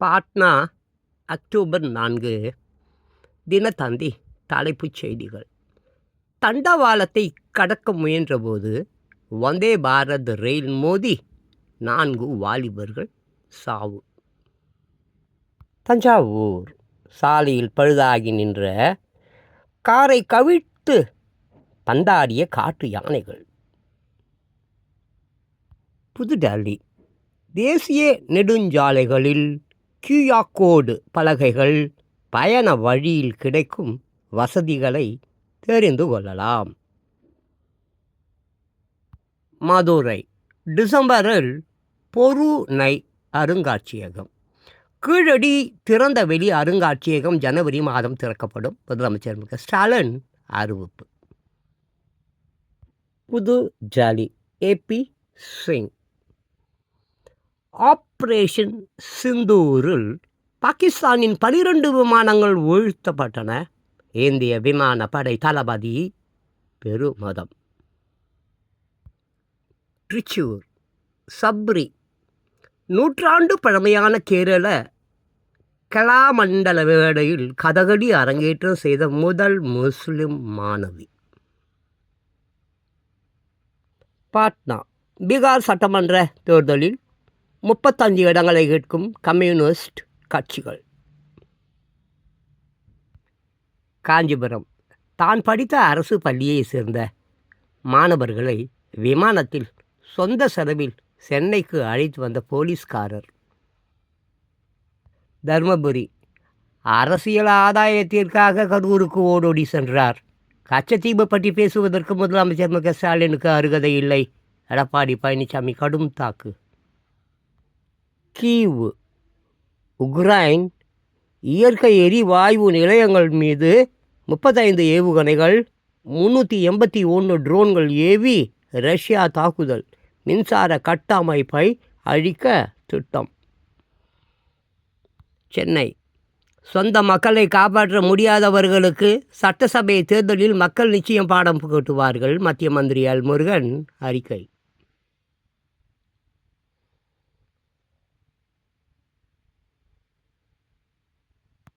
Patna October 4 Dinathanthi தலைப்புச் செய்திகள். தண்டவாளத்தை கடக்க முயன்றபோது வந்தே பாரத் ரயில் மோதி 4 வாலிபர்கள் சாவு. தஞ்சாவூர் சாலையில் பழுதாகி நின்ற காரை கவிழ்த்து பந்தாடிய காட்டு யானைகள். புதுடெல்லி தேசிய நெடுஞ்சாலைகளில் QR கோடு பலகைகள் பயண வழியில் கிடைக்கும் வசதிகளை தெரிந்து கொள்ளலாம். மதுரை டிசம்பரில் பொருநை அருங்காட்சியகம். கீழடி திறந்தவெளி அருங்காட்சியகம் ஜனவரி மாதம் திறக்கப்படும். முதலமைச்சர் மு க ஸ்டாலின் அறிவிப்பு. புதுடெல்லி AP சிங். ஆபரேஷன் சிந்தூரில் பாகிஸ்தானின் 12 விமானங்கள் வீழ்த்தப்பட்டன. இந்திய விமானப்படை தளபதி பெருமிதம். திருச்சூர் சப்ரி. நூற்றாண்டு பழமையான கேரள கலாமண்டல மேடையில் கதகளி அரங்கேற்றம் செய்த முதல் முஸ்லிம் மாணவி. பாட்னா பீகார் சட்டமன்ற தேர்தலில் 35 இடங்களை கேட்கும் கம்யூனிஸ்ட் கட்சிகள். காஞ்சிபுரம் தான் படித்த அரசு பள்ளியை சேர்ந்த மாணவர்களை விமானத்தில் சொந்த செலவில் சென்னைக்கு அழைத்து வந்த போலீஸ்காரர். தருமபுரி அரசியல் ஆதாயத்திற்காக கரூருக்கு ஓடோடி சென்றார். கச்சத்தீவு பற்றி பேசுவதற்கு முதலமைச்சர் மு க ஸ்டாலினுக்கு அருகதை இல்லை. எடப்பாடி பழனிசாமி கடும் தாக்கு. கீவ் உக்ரைன் இயற்கை எரிவாயு நிலையங்கள் மீது 35 ஏவுகணைகள் 381 ட்ரோன்கள் ஏவி ரஷ்யா தாக்குதல். மின்சார கட்டமைப்பை அழிக்க திட்டம். சென்னை சொந்த மக்களை காப்பாற்ற முடியாதவர்களுக்கு சட்டசபை தேர்தலில் மக்கள் நிச்சயம் பாடம் புகட்டுவார்கள். மத்திய மந்திரி எல் முருகன் அறிக்கை.